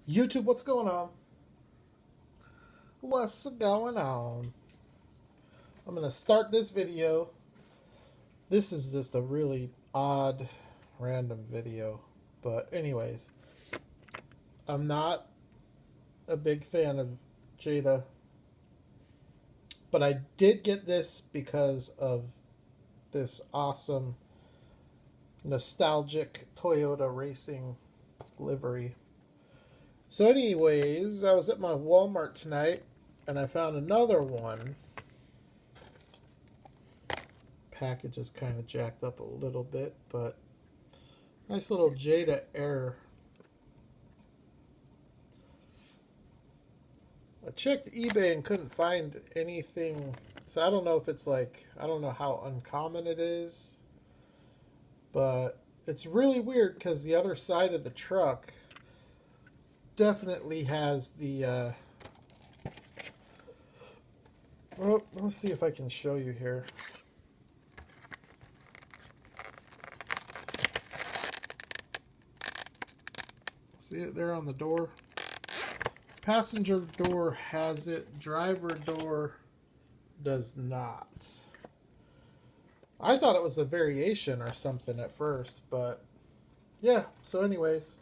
YouTube, what's going on? What's going on? I'm going to start this video. This is just a really odd, random video. But anyways, I'm not a big fan of Jada. But I did get this because of this awesome, nostalgic Toyota racing livery. So anyways, I was at my Walmart tonight and I found another one. Package is kind of jacked up a little bit, but nice little Jada Air. I checked eBay and couldn't find anything, so I don't know if it's like, I don't know how uncommon it is, but it's really weird because the other side of the truck definitely has the well, let's see if I can show you here. See it there on the door? Passenger door has it, driver door does not. I thought it was a variation or something at first, but yeah, so anyways,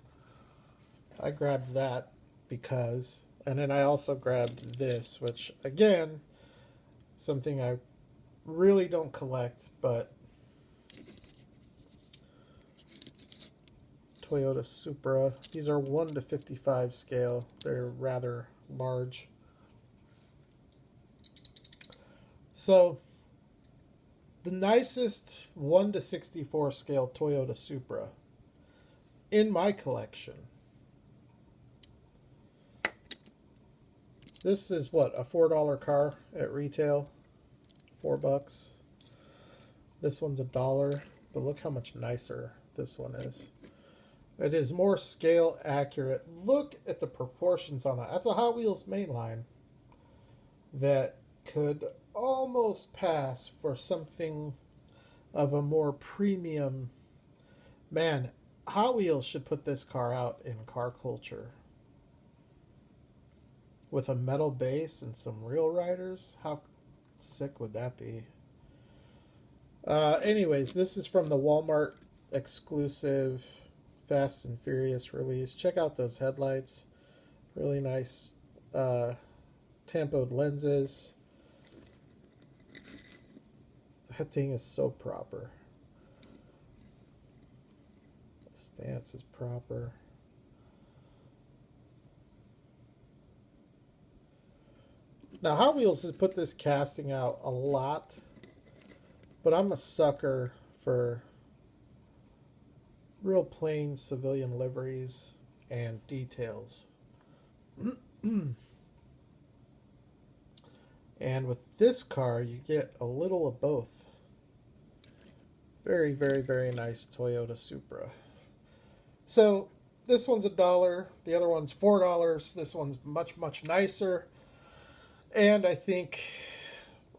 I grabbed that because, and then I also grabbed this, which again, something I really don't collect, but Toyota Supra. These are 1 to 55 scale. They're rather large. So, the nicest 1 to 64 scale Toyota Supra in my collection. This is what, a $4 car at retail? $4. This one's $1, but look how much nicer this one is. It is more scale accurate. Look at the proportions on that. That's a Hot Wheels mainline that could almost pass for something of a more premium. Man, Hot Wheels should put this car out in car culture. With a metal base and some real riders. How sick would that be? Anyways, this is from the Walmart exclusive Fast and Furious release. Check out those headlights. Really nice tampoed lenses. That thing is so proper. The stance is proper. Now, Hot Wheels has put this casting out a lot, but I'm a sucker for real plain civilian liveries and details. And with this car, you get a little of both. Very, very, very nice Toyota Supra. So, this one's $1. The other one's $4. This one's much, much nicer. And I think,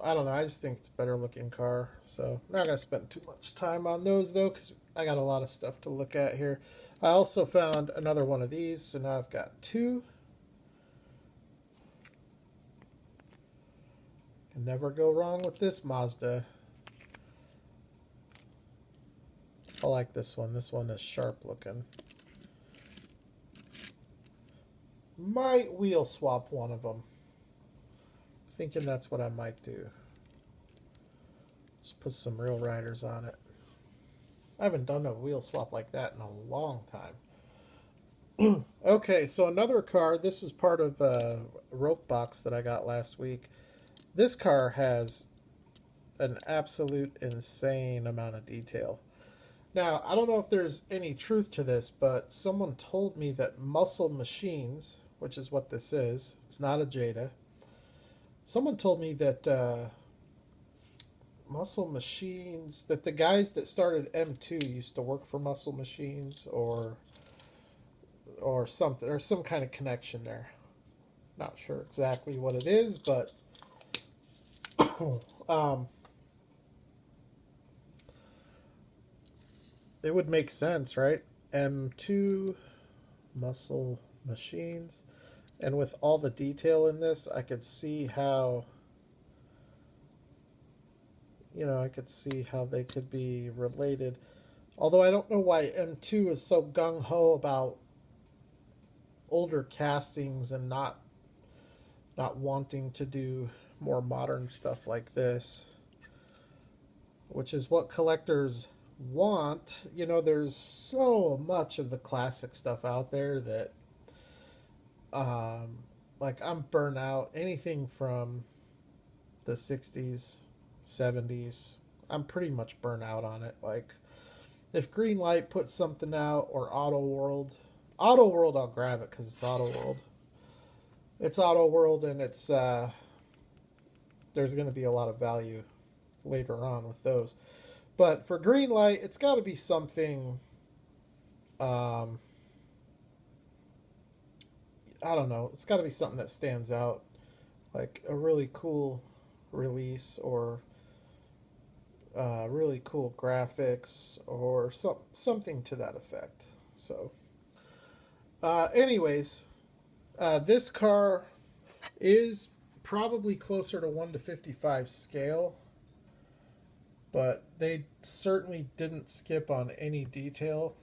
I don't know, I just think it's a better looking car. So, I'm not going to spend too much time on those though, because I got a lot of stuff to look at here. I also found another one of these, so now I've got two. Can never go wrong with this Mazda. I like this one. This one is sharp looking. Might wheel swap one of them. Thinking that's what I might do. Just put some real riders on it. I haven't done a wheel swap like that in a long time. Okay, so another car. This is part of a rope box that I got last week. This car has an absolute insane amount of detail. Now, I don't know if there's any truth to this, but someone told me that Muscle Machines, which is what this is, it's not a Jada. Someone told me that Muscle Machines, that the guys that started M2 used to work for Muscle Machines or something, or some kind of connection there. Not sure exactly what it is, but it would make sense, right? M2 Muscle machines. And with all the detail in this, I could see how, I could see how they could be related. Although I don't know why M2 is so gung-ho about older castings and not wanting to do more modern stuff like this, which is what collectors want. There's so much of the classic stuff out there that like I'm burnt out. Anything from the 60s, 70s, I'm pretty much burnt out on it. Like if Greenlight puts something out, or Autoworld, I'll grab it because it's Autoworld. It's Autoworld, and it's there's going to be a lot of value later on with those. But for Greenlight, it's got to be something. I don't know. It's got to be something that stands out, like a really cool release, or really cool graphics, or something to that effect. So, anyways, this car is probably closer to 1:55 scale, but they certainly didn't skip on any detail.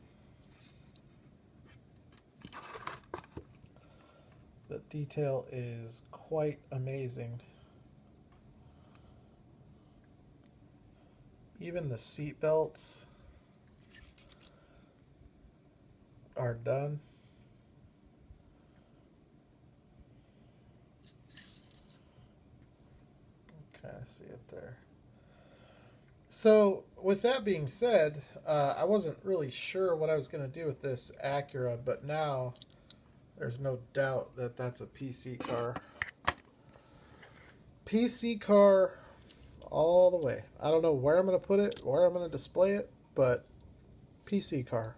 The detail is quite amazing. Even the seat belts are done. Okay, I see it there. So, with that being said, I wasn't really sure what I was going to do with this Acura, but now there's no doubt that that's a PC car. PC car all the way. I don't know where I'm going to put it, where I'm going to display it, but PC car.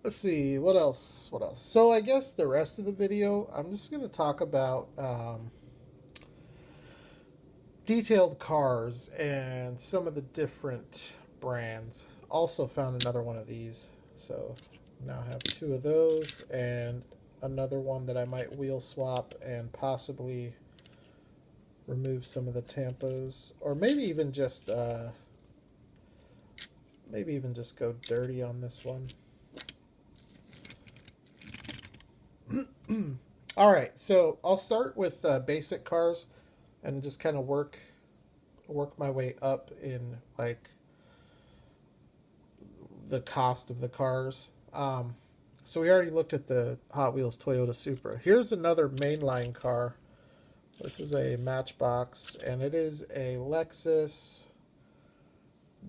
Let's see, what else? So I guess the rest of the video, I'm just going to talk about detailed cars and some of the different brands. Also found another one of these, so now I have two of those, and another one that I might wheel swap and possibly remove some of the tampos, or maybe even just go dirty on this one. All right, so I'll start with basic cars and just kind of work my way up in like the cost of the cars. So we already looked at the Hot Wheels Toyota Supra. Here's another mainline car. This is a Matchbox, and it is a Lexus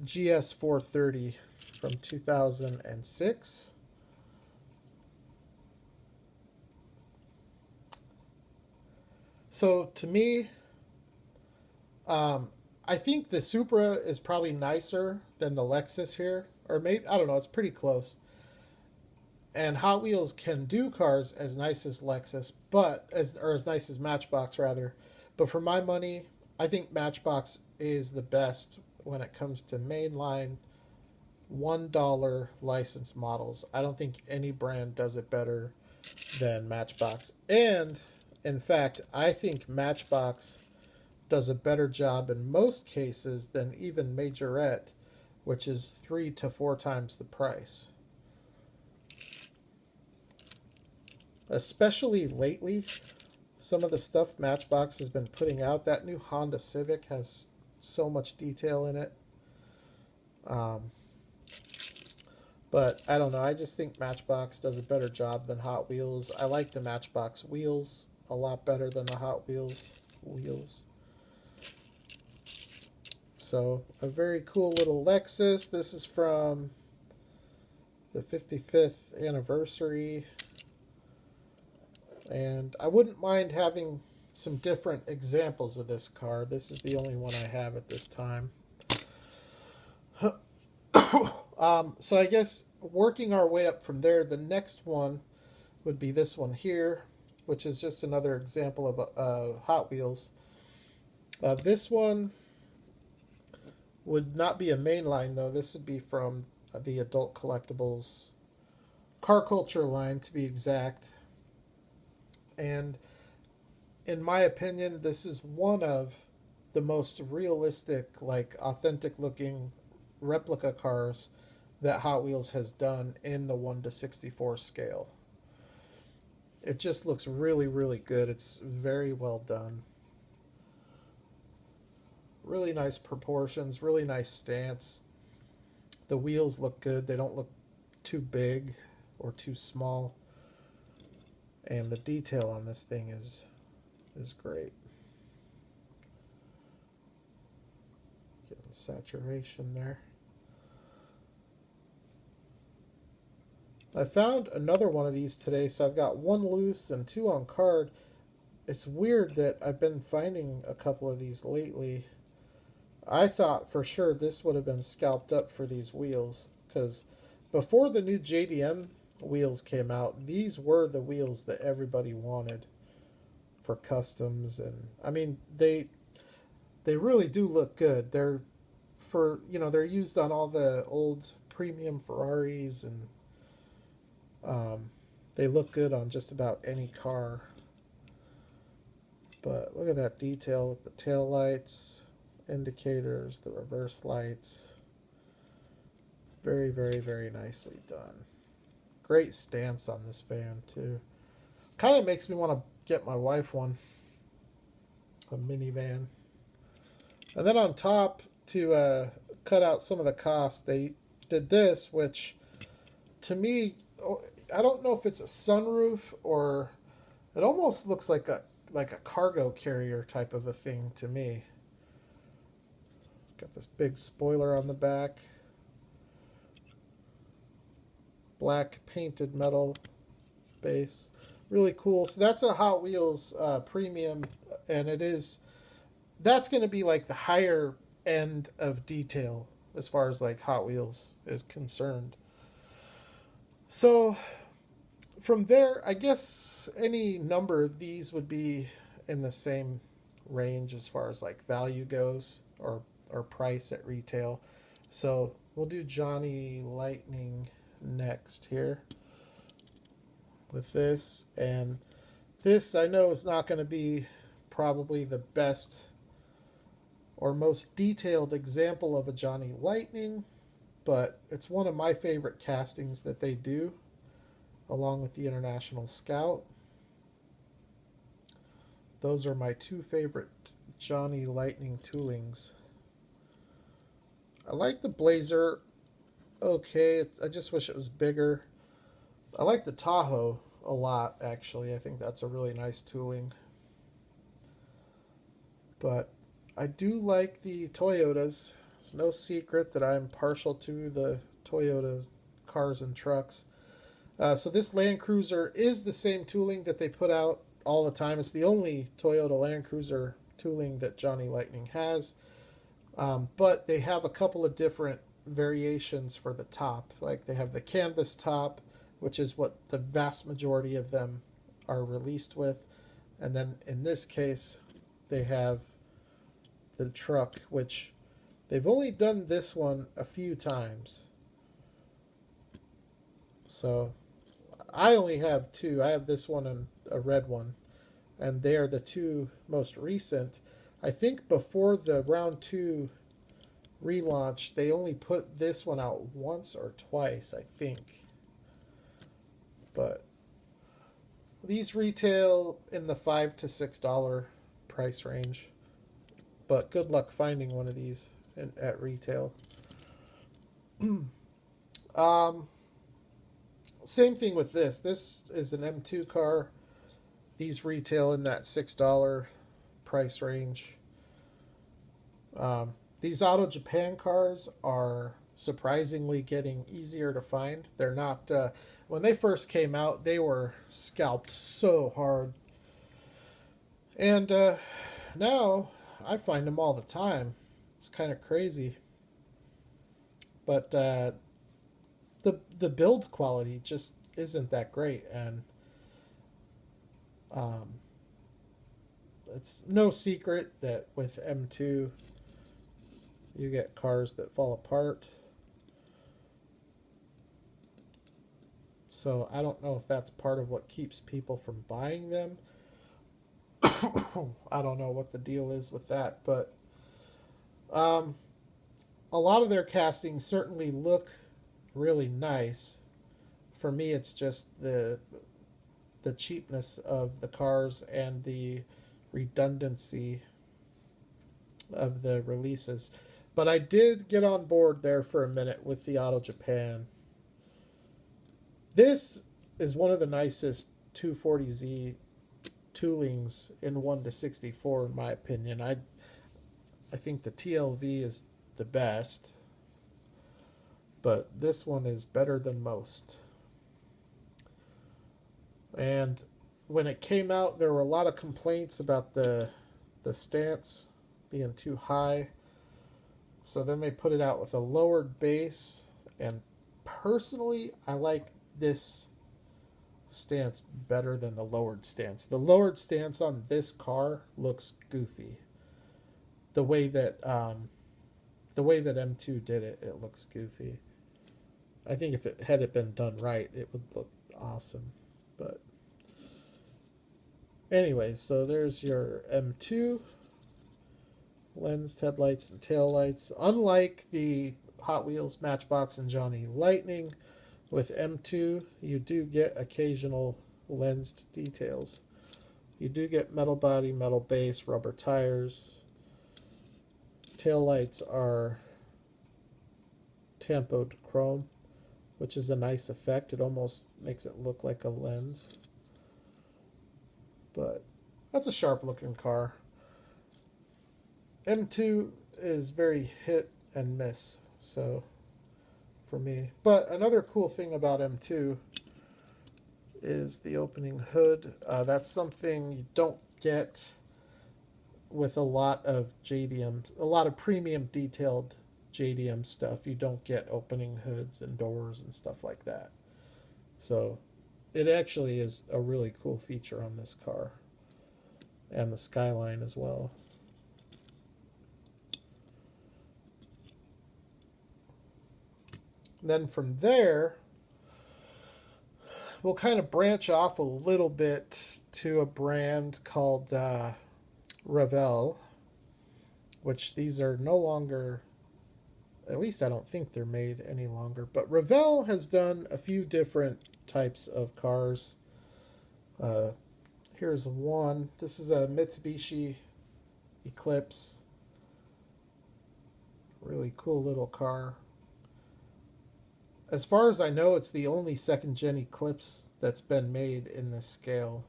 GS 430 from 2006. So to me, I think the Supra is probably nicer than the Lexus here. Or maybe, I don't know, it's pretty close. And Hot Wheels can do cars as nice as Lexus, or as nice as Matchbox rather. But for my money, I think Matchbox is the best when it comes to mainline $1 license models. I don't think any brand does it better than Matchbox. And in fact, I think Matchbox does a better job in most cases than even Majorette, which is 3 to 4 times the price. Especially lately, some of the stuff Matchbox has been putting out. That new Honda Civic has so much detail in it. But I don't know. I just think Matchbox does a better job than Hot Wheels. I like the Matchbox wheels a lot better than the Hot Wheels wheels. So, a very cool little Lexus. This is from the 55th anniversary. And I wouldn't mind having some different examples of this car. This is the only one I have at this time. So I guess working our way up from there, the next one would be this one here, which is just another example of Hot Wheels. This one would not be a mainline, though. This would be from the adult collectibles car culture line to be exact. And in my opinion, this is one of the most realistic, like authentic looking replica cars that Hot Wheels has done in the 1 to 64 scale. It just looks really, really good. It's very well done. Really nice proportions, really nice stance. The wheels look good. They don't look too big or too small. And the detail on this thing is great. Getting saturation there. I found another one of these today, so I've got one loose and two on card. It's weird that I've been finding a couple of these lately. I thought for sure this would have been scalped up for these wheels, because before the new JDM wheels came out, these were the wheels that everybody wanted for customs. And I mean, they really do look good. They're they're used on all the old premium Ferraris, and they look good on just about any car. But look at that detail with the tail lights, indicators, the reverse lights. Very, very, very nicely done. Great stance on this van too. Kind of makes me want to get my wife one, a minivan. And then on top, to cut out some of the cost, they did this, which to me, I don't know if it's a sunroof or it almost looks like a cargo carrier type of a thing to me. Got this big spoiler on the back. Black painted metal base. Really cool. So that's a Hot Wheels premium, and that's going to be like the higher end of detail as far as like Hot Wheels is concerned. So from there, I guess any number of these would be in the same range as far as like value goes, or price at retail. So we'll do Johnny Lightning next here with this. And this I know is not going to be probably the best or most detailed example of a Johnny Lightning, but it's one of my favorite castings that they do, along with the International Scout. Those are my two favorite Johnny Lightning toolings. I like the Blazer. Okay, I just wish it was bigger. I like the Tahoe a lot, actually. I think that's a really nice tooling. But I do like the Toyotas. It's no secret that I'm partial to the Toyota cars and trucks. So this Land Cruiser is the same tooling that they put out all the time. It's the only Toyota Land Cruiser tooling that Johnny Lightning has. But they have a couple of different variations for the top. Like they have the canvas top, which is what the vast majority of them are released with. And then in this case, they have the truck, which they've only done this one a few times. So I only have two. I have this one and a red one, and they are the two most recent. I think before the round 2 relaunch, they only put this one out once or twice, I think. But these retail in the $5 to $6 price range. But good luck finding one of these at retail. Same thing with this. This is an M2 car. These retail in that $6 price range. These Auto Japan cars are surprisingly getting easier to find. They're not... when they first came out, they were scalped so hard. And now I find them all the time. It's kind of crazy. But the build quality just isn't that great, and it's no secret that with M2 you get cars that fall apart. So I don't know if that's part of what keeps people from buying them. I don't know what the deal is with that, but um, a lot of their castings certainly look really nice. For me, it's just the cheapness of the cars and the redundancy of the releases. But I did get on board there for a minute with the Auto Japan. This is one of the nicest 240Z toolings in 1 to 64 in my opinion. I think the TLV is the best, but this one is better than most. And when it came out, there were a lot of complaints about the stance being too high. So then they put it out with a lowered base, and personally, I like this stance better than the lowered stance. The lowered stance on this car looks goofy. The way that M2 did it, it looks goofy. I think if it had been done right, it would look awesome. But anyways, so there's your M2 lensed headlights and taillights. Unlike the Hot Wheels, Matchbox, and Johnny Lightning, with M2 you do get occasional lensed details. You do get metal body, metal base, rubber tires. Taillights are tampoed chrome, which is a nice effect. It almost makes it look like a lens. But that's a sharp looking car. M2 is very hit and miss, so for me. But another cool thing about M2 is the opening hood. That's something you don't get with a lot of JDM, a lot of premium detailed JDM stuff. You don't get opening hoods and doors and stuff like that. So it actually is a really cool feature on this car, and the Skyline as well. Then from there, we'll kind of branch off a little bit to a brand called Ravel, which these are no longer, at least I don't think they're made any longer. But Ravel has done a few different types of cars. Here's one. This is a Mitsubishi Eclipse. Really cool little car. As far as I know, it's the only second-gen Eclipse that's been made in this scale.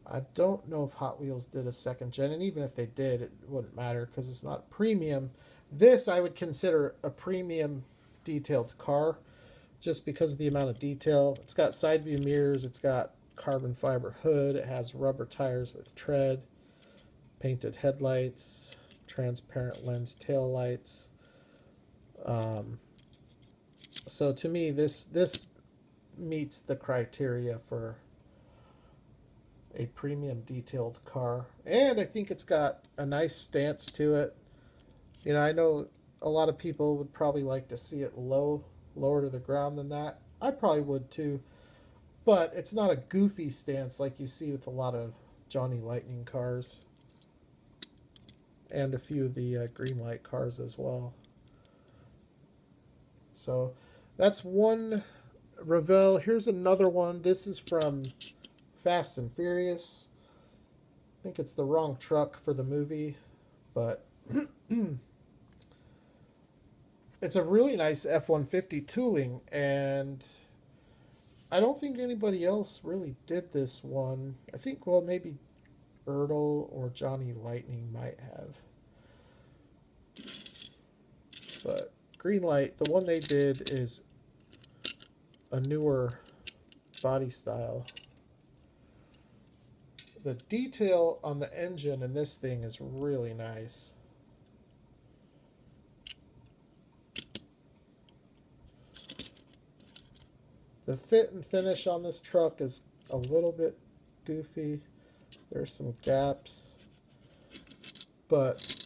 I don't know if Hot Wheels did a second-gen, and even if they did, it wouldn't matter because it's not premium. This I would consider a premium detailed car just because of the amount of detail. It's got side view mirrors, it's got carbon fiber hood, it has rubber tires with tread, painted headlights, transparent lens tail lights. So to me, this meets the criteria for a premium detailed car. And I think it's got a nice stance to it. You know, I know a lot of people would probably like to see it lower to the ground than that. I probably would too. But it's not a goofy stance like you see with a lot of Johnny Lightning cars. And a few of the Greenlight cars as well. So that's one Ravel. Here's another one. This is from Fast and Furious. I think it's the wrong truck for the movie, but it's a really nice F-150 tooling, and I don't think anybody else really did this one. I think, well, maybe Odle or Johnny Lightning might have. But Greenlight, the one they did is a newer body style. The detail on the engine in this thing is really nice. The fit and finish on this truck is a little bit goofy. There's some gaps. But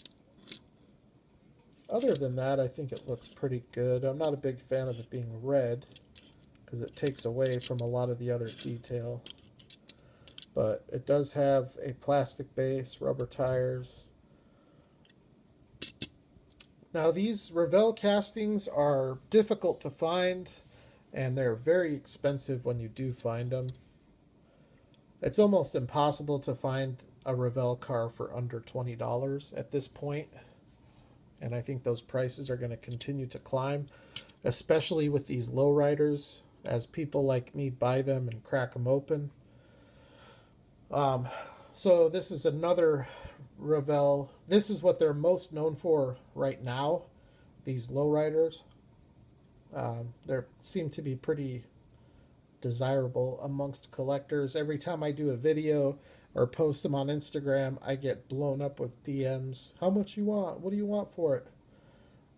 other than that, I think it looks pretty good. I'm not a big fan of it being red. because it takes away from a lot of the other detail. But it does have a plastic base, rubber tires. Now these Ravel castings are difficult to find, and they're very expensive when you do find them. It's almost impossible to find a Ravel car for under $20 at this point. And I think those prices are going to continue to climb, especially with these lowriders, as people like me buy them and crack them open. So this is another Ravel. This is what they're most known for right now, these lowriders. They seem to be pretty desirable amongst collectors. Every time I do a video or post them on Instagram, I get blown up with DMs. How much you want? What do you want for it?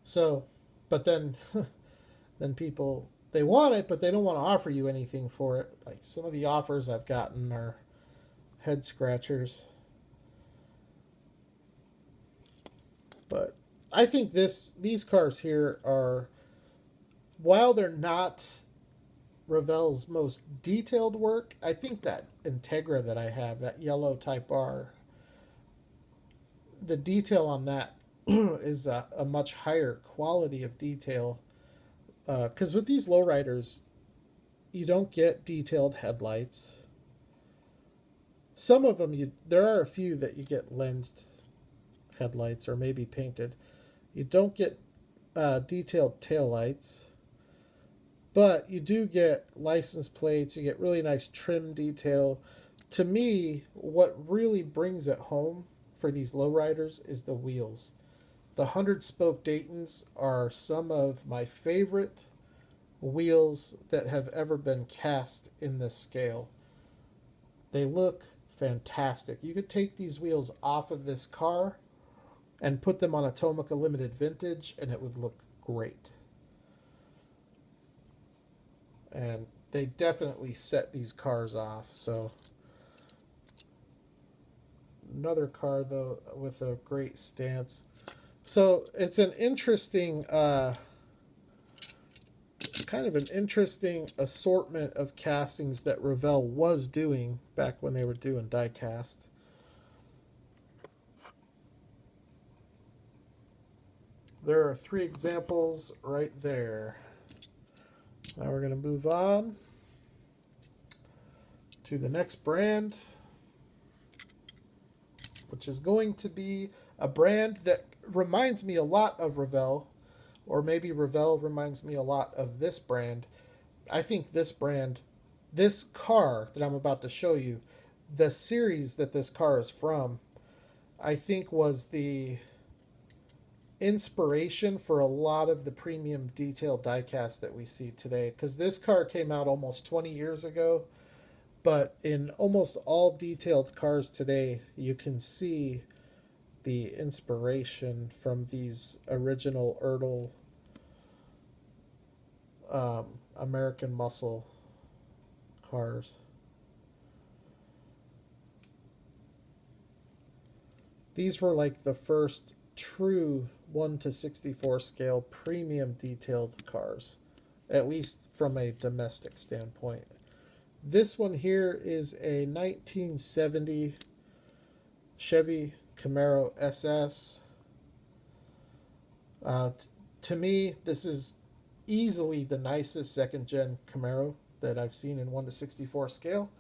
So, but then then people, they want it, but they don't want to offer you anything for it. Like some of the offers I've gotten are head scratchers. But I think these cars here are, while they're not Ravel's most detailed work, I think that Integra that I have, that yellow Type R, the detail on that is a much higher quality of detail. Because with these lowriders, you don't get detailed headlights. Some of them, there are a few that you get lensed headlights or maybe painted. You don't get detailed taillights. But you do get license plates, you get really nice trim detail. To me, what really brings it home for these lowriders is the wheels. The 100-spoke Daytons are some of my favorite wheels that have ever been cast in this scale. They look fantastic. You could take these wheels off of this car and put them on a Tomica Limited Vintage and it would look great. And they definitely set these cars off. So another car though with a great stance. So it's an interesting kind of an interesting assortment of castings that Ravel was doing back when they were doing diecast. There are 3 examples right there. Now we're going to move on to the next brand, which is going to be a brand that reminds me a lot of Ravel, or maybe Ravel reminds me a lot of this brand. I think this brand, this car that I'm about to show you, the series that this car is from, I think was the inspiration for a lot of the premium detail diecast that we see today, because this car came out almost 20 years ago, but in almost all detailed cars today you can see the inspiration from these original Odle American muscle cars. These were like the first true 1/64 scale premium detailed cars, at least from a domestic standpoint. This one here is a 1970 Chevy Camaro SS. To me, this is easily the nicest second gen Camaro that I've seen in 1/64 scale.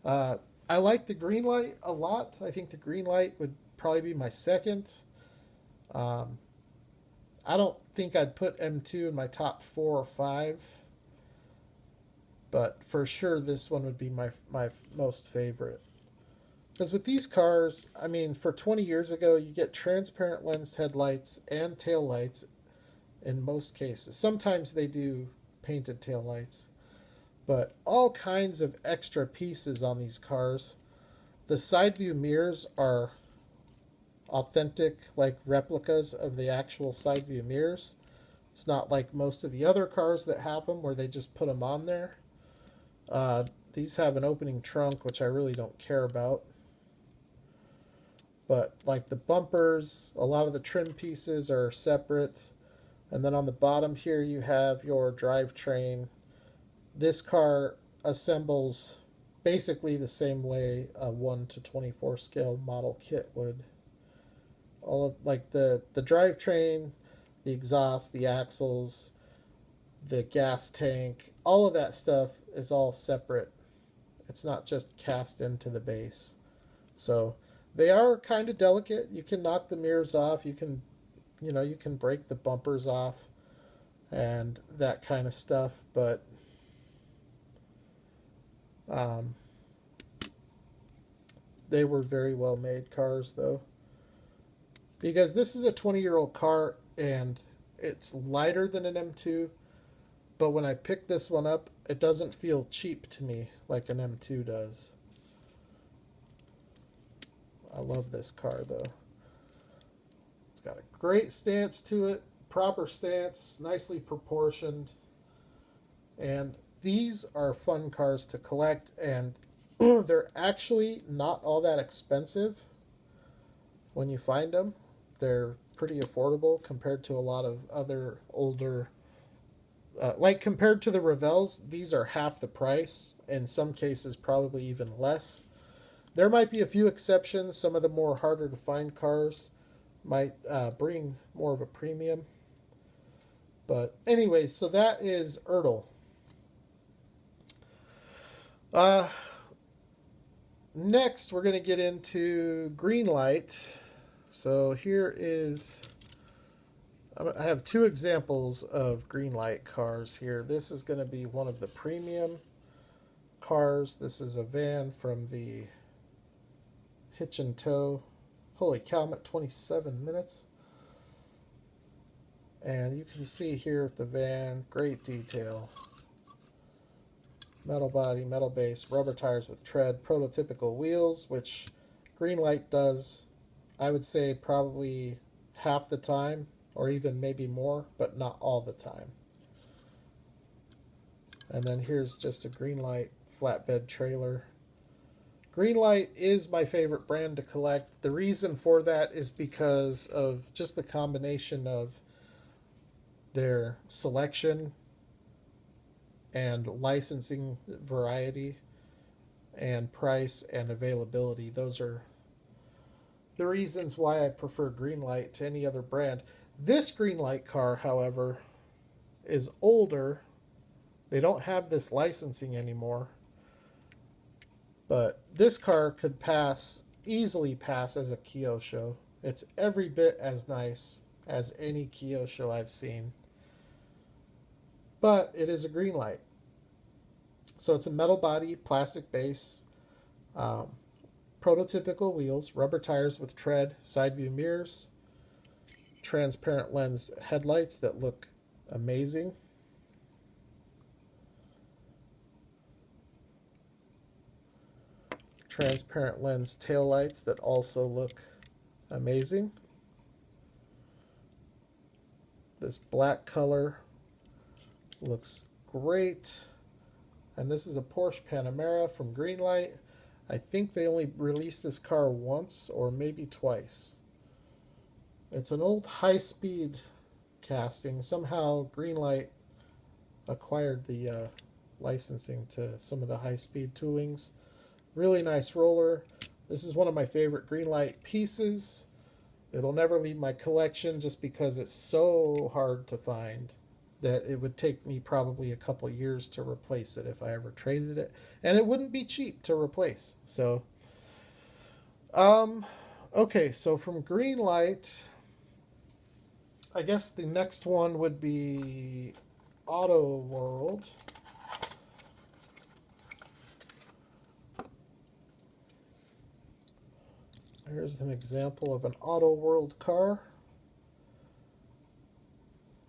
I like the Greenlight a lot. I think the Greenlight would probably be my second. I don't think I'd put M2 in my top 4 or 5, but for sure this one would be my most favorite. Because with these cars, I mean, for 20 years ago, you get transparent lensed headlights and taillights in most cases. Sometimes they do painted taillights, but all kinds of extra pieces on these cars. The side view mirrors are authentic, like replicas of the actual side view mirrors. It's not like most of the other cars that have them where they just put them on there. These have an opening trunk, which I really don't care about. But like the bumpers, a lot of the trim pieces are separate. And then on the bottom here you have your drivetrain, this car assembles basically the same way a 1 to 24 scale model kit would. All of, like the drivetrain, the exhaust, the axles, the gas tank, all of that stuff is all separate. It's not just cast into the base. So they are kind of delicate. You can knock the mirrors off. You can, you can break the bumpers off and that kind of stuff. But they were very well made cars, though. Because this is a 20-year-old car and it's lighter than an M2. But when I pick this one up, it doesn't feel cheap to me like an M2 does. I love this car, though. It's got a great stance to it, proper stance, nicely proportioned. And these are fun cars to collect, and they're actually not all that expensive when you find them. They're pretty affordable compared to a lot of other older... like compared to the Ravels, these are half the price. In some cases, probably even less. There might be a few exceptions. Some of the more harder to find cars might bring more of a premium. But anyway, so that is Odle. Next, we're going to get into Greenlight. So here is... I have two examples of Greenlight cars here. This is going to be one of the premium cars. This is a van from the Hitch and Tow. Holy cow, I'm at 27 minutes. And you can see here the van, great detail. Metal body, metal base, rubber tires with tread, prototypical wheels, which Greenlight does, I would say, probably half the time, or even maybe more, but not all the time. And then here's just a Greenlight flatbed trailer. Greenlight is my favorite brand to collect. The reason for that is because of just the combination of their selection and licensing variety and price and availability. Those are the reasons why I prefer Greenlight to any other brand. This Greenlight car, however, is older. They don't have this licensing anymore. But this car could easily pass as a Kyosho. It's every bit as nice as any Kyosho I've seen. But it is a Greenlight. So it's a metal body, plastic base, prototypical wheels, rubber tires with tread, side view mirrors, transparent lens headlights that look amazing. Transparent lens taillights that also look amazing. This black color looks great. And this is a Porsche Panamera from Greenlight. I think they only released this car once or maybe twice. It's an old high-speed casting. Somehow Greenlight acquired the licensing to some of the high-speed toolings. Really nice roller. This is one of my favorite Greenlight pieces. It'll never leave my collection just because it's so hard to find that it would take me probably a couple years to replace it if I ever traded it. And it wouldn't be cheap to replace. So, okay, so from Greenlight, I guess the next one would be Autoworld. Here's an example of an Autoworld car.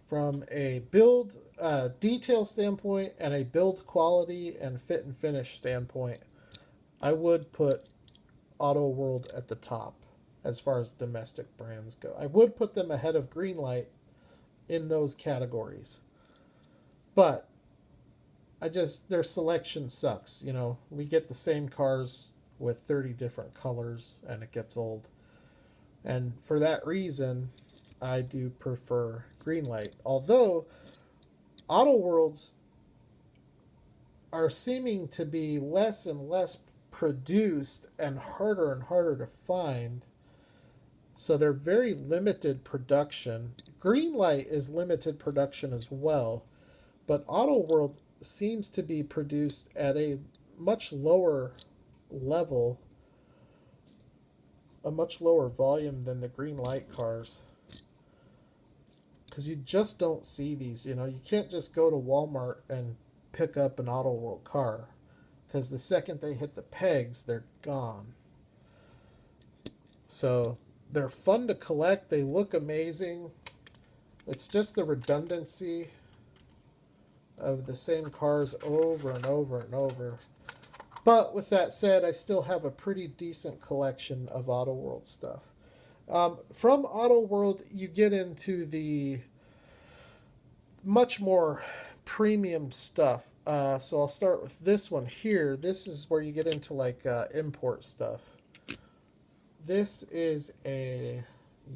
From a build detail standpoint and a build quality and fit and finish standpoint, I would put Autoworld at the top as far as domestic brands go. I would put them ahead of Greenlight in those categories. But their selection sucks. You know, we get the same cars with 30 different colors and it gets old. And for that reason, I do prefer Greenlight. Although Autoworld's are seeming to be less and less produced and harder to find. So they're very limited production. Greenlight is limited production as well, but Autoworld seems to be produced at a much lower level, a much lower volume than the Greenlight cars. Because you just don't see these, you know. You can't just go to Walmart and pick up an Autoworld car, because the second they hit the pegs, they're gone. So they're fun to collect. They look amazing. It's just the redundancy of the same cars over and over and over. But with that said, I still have a pretty decent collection of Autoworld stuff. From Autoworld, you get into the much more premium stuff. So I'll start with this one here. This is where you get into like import stuff. This is a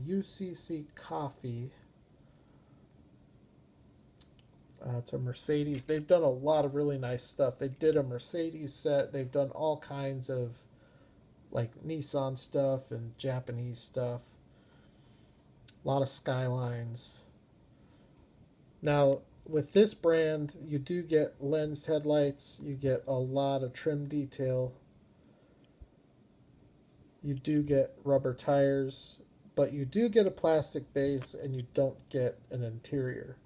UCC coffee. It's a Mercedes. They've done a lot of really nice stuff. They did a Mercedes set. They've done all kinds of like Nissan stuff and Japanese stuff. A lot of Skylines. Now, with this brand, you do get lensed headlights. You get a lot of trim detail. You do get rubber tires, but you do get a plastic base and you don't get an interior.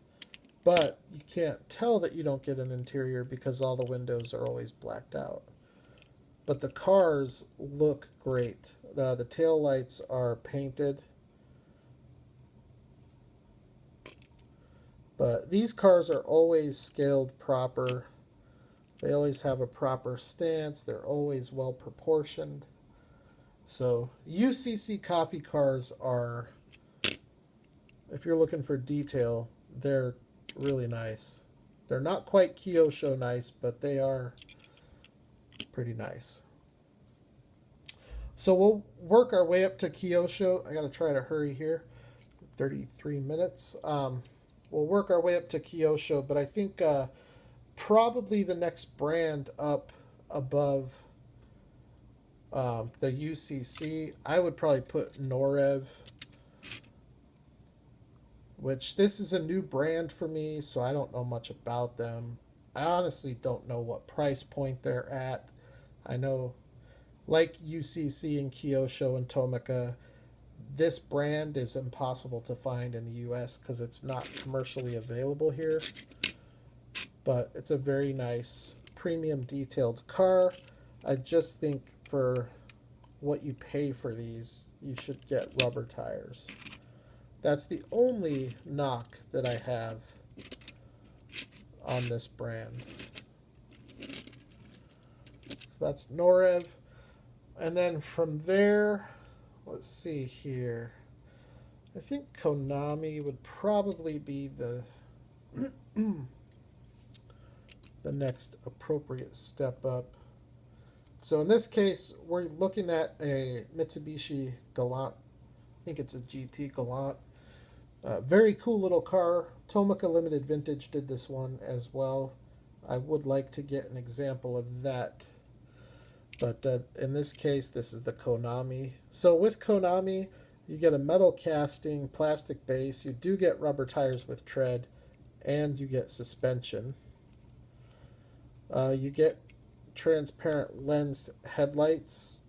But you can't tell that you don't get an interior because all the windows are always blacked out. But the cars look great. The tail lights are painted. But these cars are always scaled proper. They always have a proper stance. They're always well proportioned. So UCC coffee cars are, if you're looking for detail, they're really nice. They're not quite Kyosho nice, but they are pretty nice. So we'll work our way up to Kyosho. I got to try to hurry here. 33 minutes. We'll work our way up to Kyosho, but I think probably the next brand up above the UCC, I would probably put Noir EV, which this is a new brand for me, so I don't know much about them. I honestly don't know what price point they're at. I know, like UCC and Kyosho and Tomica, this brand is impossible to find in the US because it's not commercially available here. But it's a very nice premium detailed car. I just think for what you pay for these, you should get rubber tires. That's the only knock that I have on this brand. So that's Noir EV. And then from there, let's see here. I think Konami would probably be the the next appropriate step up. So in this case, we're looking at a Mitsubishi Galant. I think it's a GT Galant. Very cool little car. Tomica Limited Vintage did this one as well. I would like to get an example of that. But in this case, this is the Konami. So with Konami, you get a metal casting, plastic base. You do get rubber tires with tread, and you get suspension. You get transparent lensed headlights.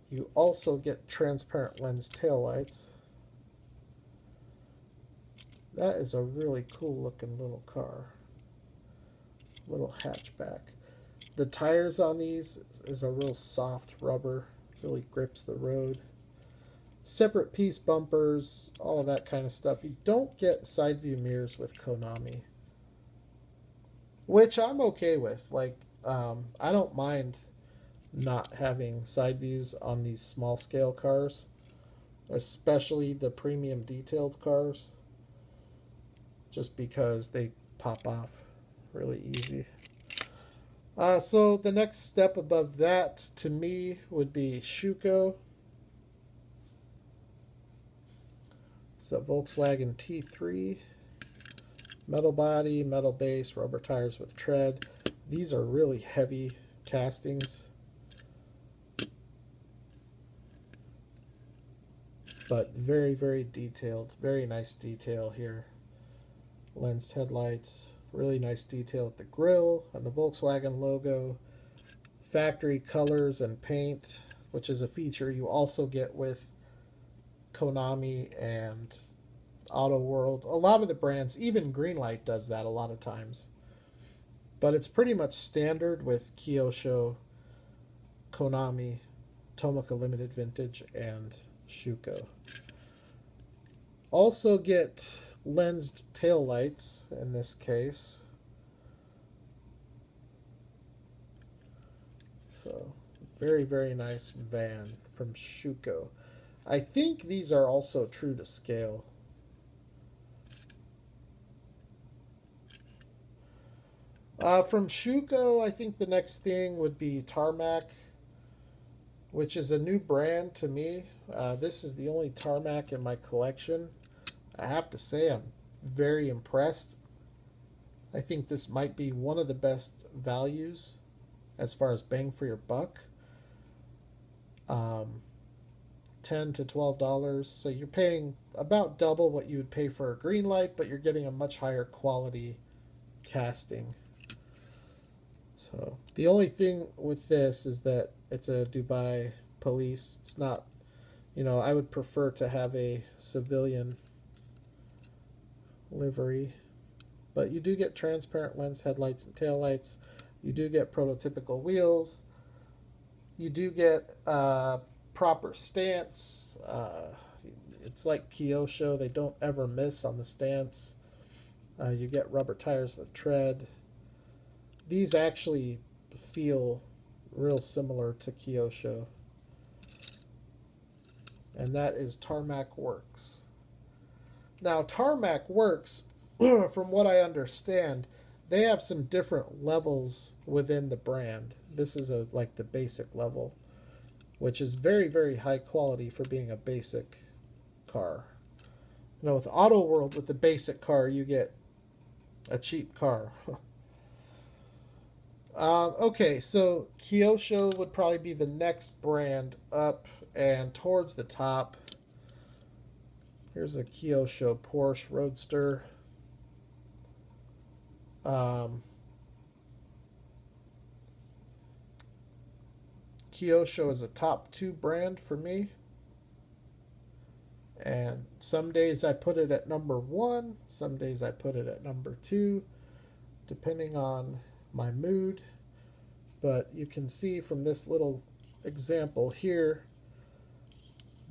You also get transparent lens taillights. That is a really cool looking little car. Little hatchback. The tires on these is a real soft rubber. Really grips the road. Separate piece bumpers, all of that kind of stuff. You don't get side view mirrors with Konami, which I'm okay with. Like, I don't mind not having side views on these small scale cars, especially the premium detailed cars, just because they pop off really easy. So the next step above that to me would be Shuco. It's a Volkswagen T3. Metal body, metal base, rubber tires with tread. These are really heavy castings, but very, very detailed. Very nice detail here. Lensed headlights, really nice detail with the grille and the Volkswagen logo. Factory colors and paint, which is a feature you also get with Konami and Autoworld. A lot of the brands, even Greenlight does that a lot of times. But it's pretty much standard with Kyosho, Konami, Tomica Limited Vintage, and Shuco. Also get lensed tail lights in this case. So, very, very nice van from Shuco. I think these are also true to scale. From Shuco, I think the next thing would be Tarmac, which is a new brand to me. This is the only Tarmac in my collection. I have to say I'm very impressed. I think this might be one of the best values as far as bang for your buck. $10 to $12, so you're paying about double what you would pay for a Greenlight, but you're getting a much higher quality casting. So the only thing with this is that it's a Dubai police. It's not, I would prefer to have a civilian livery. But you do get transparent lens headlights and taillights. You do get prototypical wheels. You do get proper stance. It's like Kyosho. They don't ever miss on the stance. You get rubber tires with tread. These actually feel real similar to Kyosho. And that is Tarmac Works. Now, Tarmac Works, from what I understand, they have some different levels within the brand. This is like the basic level, which is very, very high quality for being a basic car. With Autoworld, with the basic car, you get a cheap car. Okay, so Kyosho would probably be the next brand up, and towards the top, here's a Kyosho Porsche Roadster. Kyosho is a top 2 brand for me. And some days I put it at number 1, some days I put it at number 2, depending on my mood. But you can see from this little example here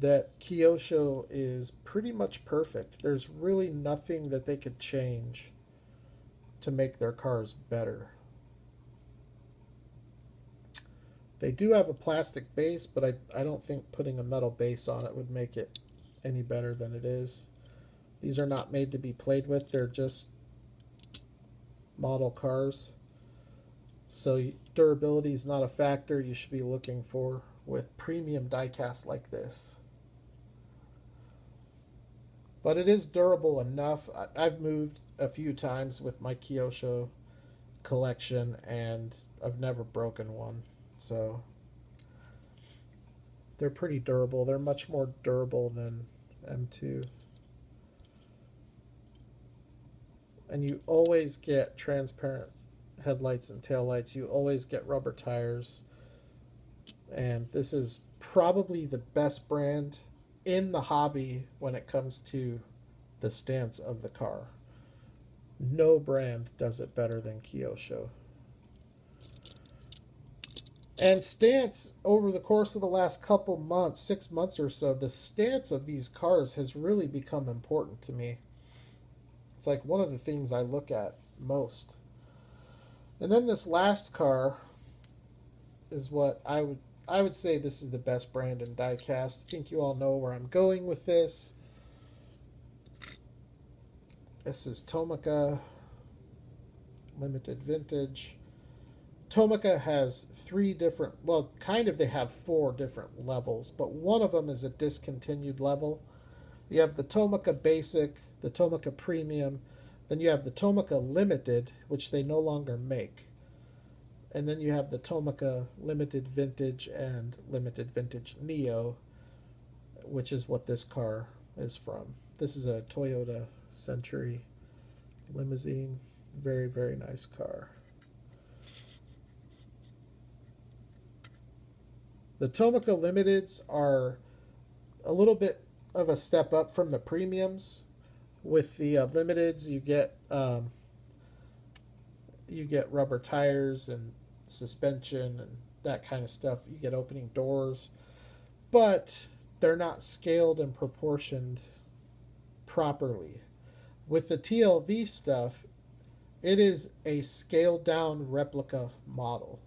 that Kyosho is pretty much perfect. There's really nothing that they could change to make their cars better. They do have a plastic base, but I don't think putting a metal base on it would make it any better than it is. These are not made to be played with. They're just model cars. So durability is not a factor you should be looking for with premium diecast like this. But it is durable enough. I've moved a few times with my Kyosho collection, and I've never broken one. So they're pretty durable. They're much more durable than M2. And you always get transparent headlights and taillights. You always get rubber tires. And this is probably the best brand in the hobby when it comes to the stance of the car. No brand does it better than Kyosho. And stance, over the course of the last couple months, 6 months or so, the stance of these cars has really become important to me. It's like one of the things I look at most. And then this last car is what I would say this is the best brand in diecast. I think you all know where I'm going with this. This is Tomica Limited Vintage. Tomica has 3 different, they have 4 different levels, but one of them is a discontinued level. You have the Tomica Basic, the Tomica Premium, then you have the Tomica Limited, which they no longer make. And then you have the Tomica Limited Vintage and Limited Vintage Neo, which is what this car is from. This is a Toyota Century limousine. Very, very nice car. The Tomica Limiteds are a little bit of a step up from the premiums. With the Limiteds, you get rubber tires and suspension and that kind of stuff. You get opening doors, but they're not scaled and proportioned properly. With the TLV stuff, it is a scaled down replica model,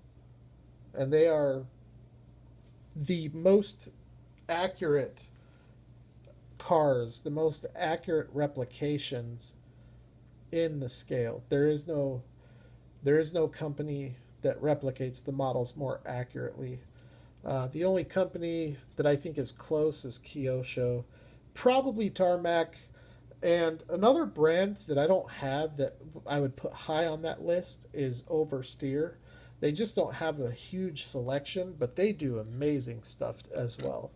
and they are the most accurate cars, the most accurate replications in the scale. There is no company that replicates the models more accurately. The only company that I think is close is Kyosho, probably Tarmac, and another brand that I don't have that I would put high on that list is Oversteer. They just don't have a huge selection, but they do amazing stuff as well.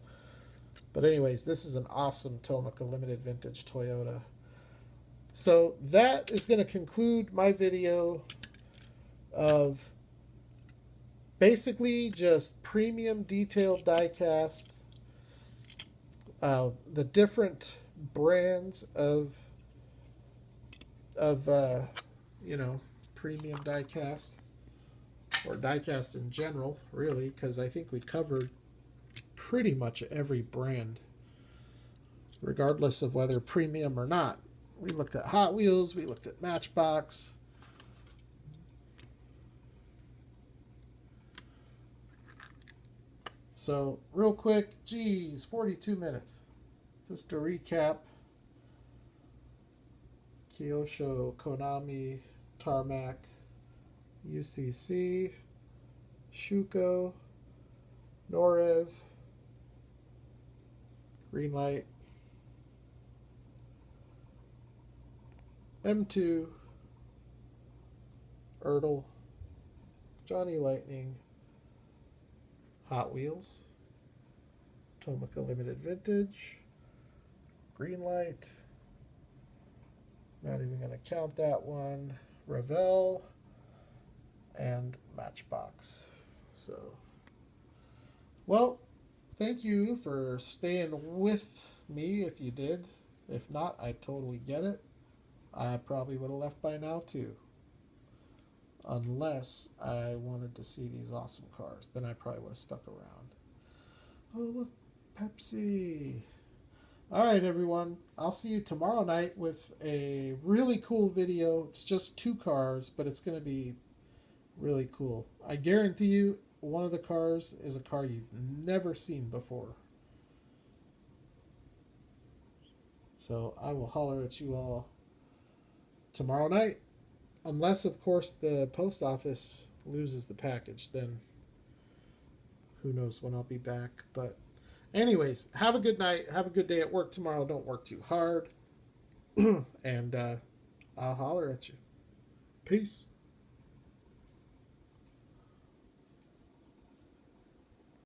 But anyways, this is an awesome Tomica Limited Vintage Toyota. So that is going to conclude my video of basically just premium detailed diecast, the different brands of premium diecast, or diecast in general, really, because I think we covered pretty much every brand, regardless of whether premium or not. We looked at Hot Wheels, we looked at Matchbox. So, real quick, geez, 42 minutes. Just to recap: Kyosho, Konami, Tarmac, UCC, Shuco, Noir EV, Greenlight, M2, Odle, Johnny Lightning, Hot Wheels, Tomica Limited Vintage, Greenlight, not even going to count that one, Ravel, and Matchbox. So, well, thank you for staying with me if you did. If not, I totally get it. I probably would have left by now too. Unless I wanted to see these awesome cars. Then I probably would have stuck around. Oh, look, Pepsi. All right, everyone. I'll see you tomorrow night with a really cool video. It's just 2 cars, but it's going to be really cool. I guarantee you one of the cars is a car you've never seen before. So I will holler at you all tomorrow night. Unless, of course, the post office loses the package. Then who knows when I'll be back. But anyways, have a good night. Have a good day at work tomorrow. Don't work too hard. And I'll holler at you. Peace.